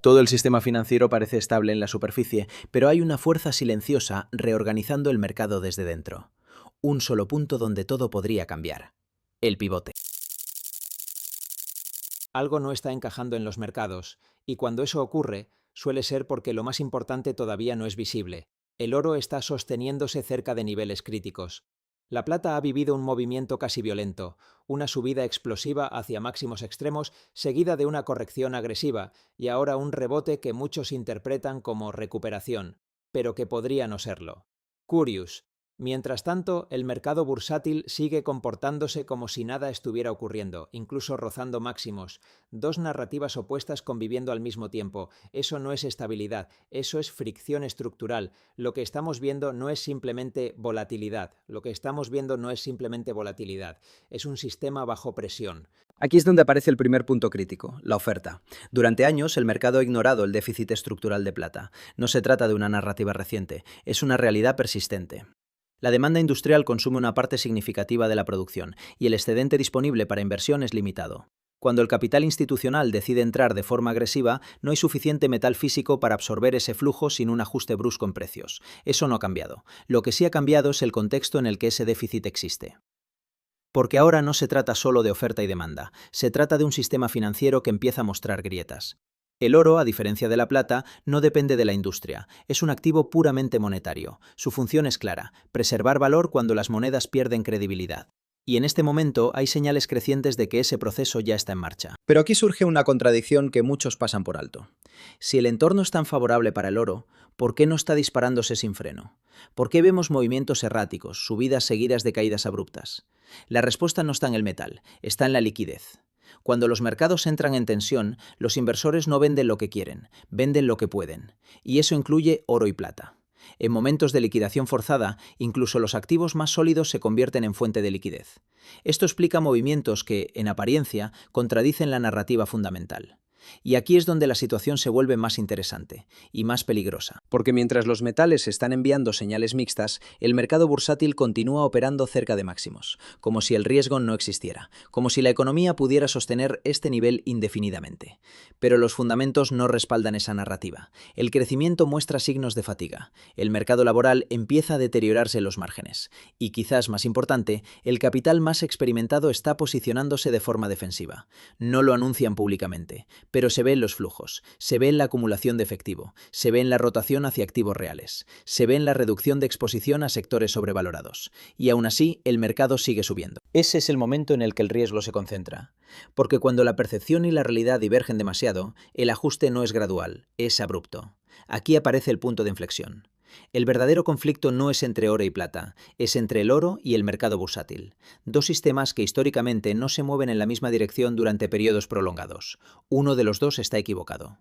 Todo el sistema financiero parece estable en la superficie, pero hay una fuerza silenciosa reorganizando el mercado desde dentro. Un solo punto donde todo podría cambiar. El pivote. Algo no está encajando en los mercados, y cuando eso ocurre, suele ser porque lo más importante todavía no es visible. El oro está sosteniéndose cerca de niveles críticos. La plata ha vivido un movimiento casi violento, una subida explosiva hacia máximos extremos seguida de una corrección agresiva y ahora un rebote que muchos interpretan como recuperación, pero que podría no serlo. Curious. Mientras tanto, el mercado bursátil sigue comportándose como si nada estuviera ocurriendo, incluso rozando máximos. Dos narrativas opuestas conviviendo al mismo tiempo. Eso no es estabilidad, eso es fricción estructural. Lo que estamos viendo no es simplemente volatilidad. Es un sistema bajo presión. Aquí es donde aparece el primer punto crítico, la oferta. Durante años, el mercado ha ignorado el déficit estructural de plata. No se trata de una narrativa reciente, es una realidad persistente. La demanda industrial consume una parte significativa de la producción y el excedente disponible para inversión es limitado. Cuando el capital institucional decide entrar de forma agresiva, no hay suficiente metal físico para absorber ese flujo sin un ajuste brusco en precios. Eso no ha cambiado. Lo que sí ha cambiado es el contexto en el que ese déficit existe. Porque ahora no se trata solo de oferta y demanda, se trata de un sistema financiero que empieza a mostrar grietas. El oro, a diferencia de la plata, no depende de la industria, es un activo puramente monetario. Su función es clara, preservar valor cuando las monedas pierden credibilidad. Y en este momento hay señales crecientes de que ese proceso ya está en marcha. Pero aquí surge una contradicción que muchos pasan por alto. Si el entorno es tan favorable para el oro, ¿por qué no está disparándose sin freno? ¿Por qué vemos movimientos erráticos, subidas seguidas de caídas abruptas? La respuesta no está en el metal, está en la liquidez. Cuando los mercados entran en tensión, los inversores no venden lo que quieren, venden lo que pueden. Y eso incluye oro y plata. En momentos de liquidación forzada, incluso los activos más sólidos se convierten en fuente de liquidez. Esto explica movimientos que, en apariencia, contradicen la narrativa fundamental. Y aquí es donde la situación se vuelve más interesante y más peligrosa. Porque mientras los metales están enviando señales mixtas, el mercado bursátil continúa operando cerca de máximos, como si el riesgo no existiera, como si la economía pudiera sostener este nivel indefinidamente. Pero los fundamentos no respaldan esa narrativa. El crecimiento muestra signos de fatiga. El mercado laboral empieza a deteriorarse en los márgenes. Y quizás más importante, el capital más experimentado está posicionándose de forma defensiva. No lo anuncian públicamente, pero se ve en los flujos, se ve en la acumulación de efectivo, se ve en la rotación hacia activos reales, se ve en la reducción de exposición a sectores sobrevalorados. Y aún así, el mercado sigue subiendo. Ese es el momento en el que el riesgo se concentra. Porque cuando la percepción y la realidad divergen demasiado, el ajuste no es gradual, es abrupto. Aquí aparece el punto de inflexión. El verdadero conflicto no es entre oro y plata, es entre el oro y el mercado bursátil. Dos sistemas que históricamente no se mueven en la misma dirección durante periodos prolongados. Uno de los dos está equivocado.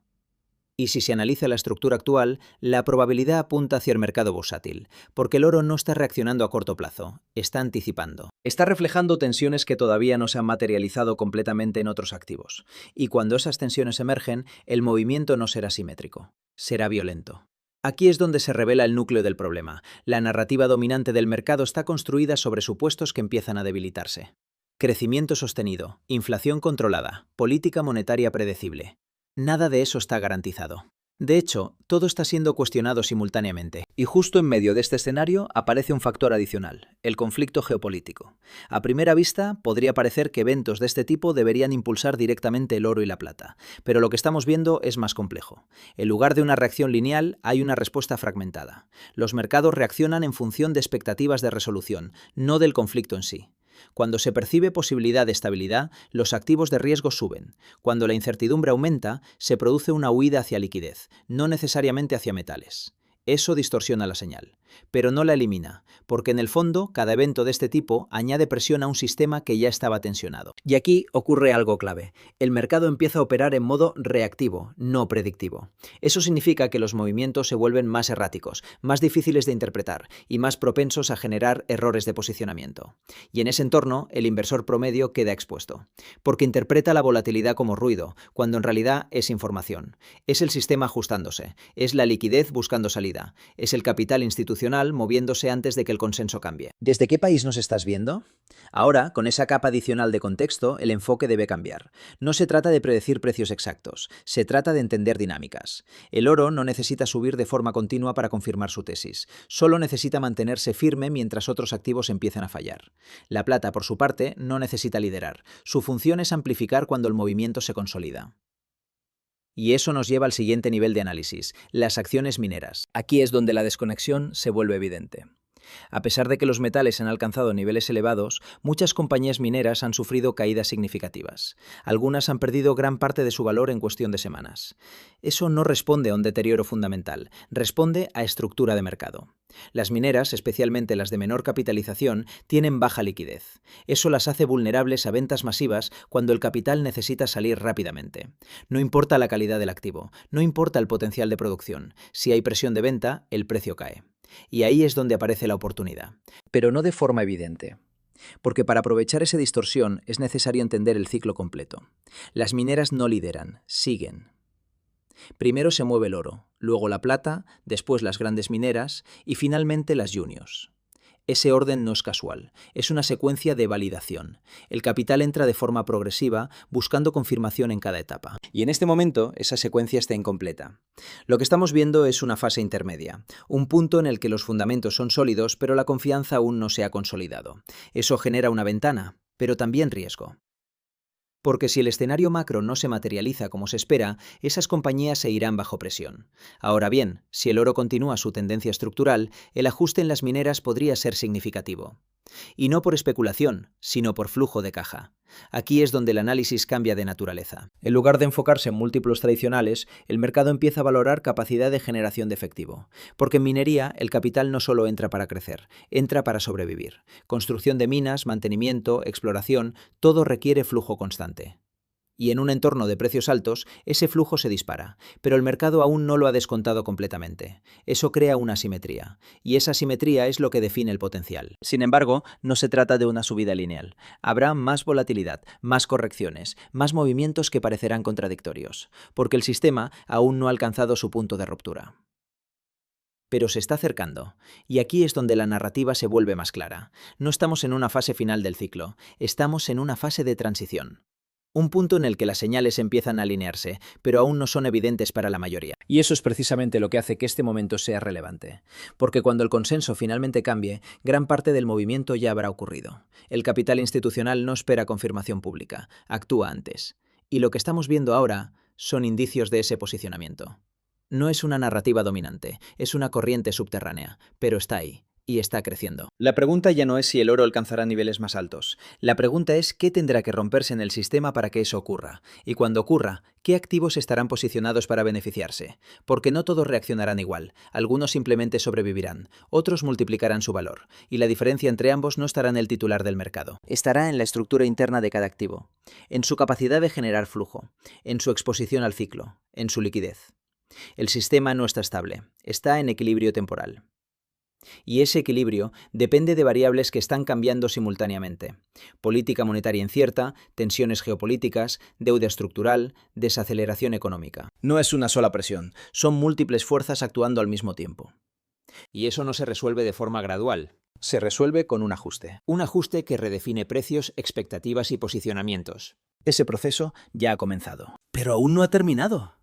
Y si se analiza la estructura actual, la probabilidad apunta hacia el mercado bursátil, porque el oro no está reaccionando a corto plazo, está anticipando. Está reflejando tensiones que todavía no se han materializado completamente en otros activos. Y cuando esas tensiones emergen, el movimiento no será simétrico, será violento. Aquí es donde se revela el núcleo del problema. La narrativa dominante del mercado está construida sobre supuestos que empiezan a debilitarse. Crecimiento sostenido, inflación controlada, política monetaria predecible. Nada de eso está garantizado. De hecho, todo está siendo cuestionado simultáneamente. Y justo en medio de este escenario aparece un factor adicional, el conflicto geopolítico. A primera vista, podría parecer que eventos de este tipo deberían impulsar directamente el oro y la plata, pero lo que estamos viendo es más complejo. En lugar de una reacción lineal, hay una respuesta fragmentada. Los mercados reaccionan en función de expectativas de resolución, no del conflicto en sí. Cuando se percibe posibilidad de estabilidad, los activos de riesgo suben. Cuando la incertidumbre aumenta, se produce una huida hacia liquidez, no necesariamente hacia metales. Eso distorsiona la señal, pero no la elimina, porque en el fondo, cada evento de este tipo añade presión a un sistema que ya estaba tensionado. Y aquí ocurre algo clave. El mercado empieza a operar en modo reactivo, no predictivo. Eso significa que los movimientos se vuelven más erráticos, más difíciles de interpretar y más propensos a generar errores de posicionamiento. Y en ese entorno, el inversor promedio queda expuesto, porque interpreta la volatilidad como ruido, cuando en realidad es información. Es el sistema ajustándose, es la liquidez buscando salida, es el capital institucional institucional moviéndose antes de que el consenso cambie. ¿Desde qué país nos estás viendo? Ahora, con esa capa adicional de contexto, el enfoque debe cambiar. No se trata de predecir precios exactos, se trata de entender dinámicas. El oro no necesita subir de forma continua para confirmar su tesis, solo necesita mantenerse firme mientras otros activos empiezan a fallar. La plata, por su parte, no necesita liderar, su función es amplificar cuando el movimiento se consolida. Y eso nos lleva al siguiente nivel de análisis, las acciones mineras. Aquí es donde la desconexión se vuelve evidente. A pesar de que los metales han alcanzado niveles elevados, muchas compañías mineras han sufrido caídas significativas. Algunas han perdido gran parte de su valor en cuestión de semanas. Eso no responde a un deterioro fundamental, responde a estructura de mercado. Las mineras, especialmente las de menor capitalización, tienen baja liquidez. Eso las hace vulnerables a ventas masivas cuando el capital necesita salir rápidamente. No importa la calidad del activo, no importa el potencial de producción. Si hay presión de venta, el precio cae. Y ahí es donde aparece la oportunidad. Pero no de forma evidente. Porque para aprovechar esa distorsión es necesario entender el ciclo completo. Las mineras no lideran, siguen. Primero se mueve el oro, luego la plata, después las grandes mineras y finalmente las juniors. Ese orden no es casual, es una secuencia de validación. El capital entra de forma progresiva, buscando confirmación en cada etapa. Y en este momento, esa secuencia está incompleta. Lo que estamos viendo es una fase intermedia, un punto en el que los fundamentos son sólidos, pero la confianza aún no se ha consolidado. Eso genera una ventana, pero también riesgo. Porque si el escenario macro no se materializa como se espera, esas compañías se irán bajo presión. Ahora bien, si el oro continúa su tendencia estructural, el ajuste en las mineras podría ser significativo. Y no por especulación, sino por flujo de caja. Aquí es donde el análisis cambia de naturaleza. En lugar de enfocarse en múltiplos tradicionales, el mercado empieza a valorar capacidad de generación de efectivo. Porque en minería, el capital no solo entra para crecer, entra para sobrevivir. Construcción de minas, mantenimiento, exploración, todo requiere flujo constante. Y en un entorno de precios altos, ese flujo se dispara, pero el mercado aún no lo ha descontado completamente. Eso crea una asimetría, y esa asimetría es lo que define el potencial. Sin embargo, no se trata de una subida lineal. Habrá más volatilidad, más correcciones, más movimientos que parecerán contradictorios, porque el sistema aún no ha alcanzado su punto de ruptura. Pero se está acercando, y aquí es donde la narrativa se vuelve más clara. No estamos en una fase final del ciclo, estamos en una fase de transición. Un punto en el que las señales empiezan a alinearse, pero aún no son evidentes para la mayoría. Y eso es precisamente lo que hace que este momento sea relevante. Porque cuando el consenso finalmente cambie, gran parte del movimiento ya habrá ocurrido. El capital institucional no espera confirmación pública, actúa antes. Y lo que estamos viendo ahora son indicios de ese posicionamiento. No es una narrativa dominante, es una corriente subterránea, pero está ahí. Y está creciendo. La pregunta ya no es si el oro alcanzará niveles más altos. La pregunta es qué tendrá que romperse en el sistema para que eso ocurra. Y cuando ocurra, ¿qué activos estarán posicionados para beneficiarse? Porque no todos reaccionarán igual. Algunos simplemente sobrevivirán, otros multiplicarán su valor. Y la diferencia entre ambos no estará en el titular del mercado. Estará en la estructura interna de cada activo, en su capacidad de generar flujo, en su exposición al ciclo, en su liquidez. El sistema no está estable, está en equilibrio temporal. Y ese equilibrio depende de variables que están cambiando simultáneamente. Política monetaria incierta, tensiones geopolíticas, deuda estructural, desaceleración económica. No es una sola presión, son múltiples fuerzas actuando al mismo tiempo. Y eso no se resuelve de forma gradual. Se resuelve con un ajuste. Un ajuste que redefine precios, expectativas y posicionamientos. Ese proceso ya ha comenzado. Pero aún no ha terminado.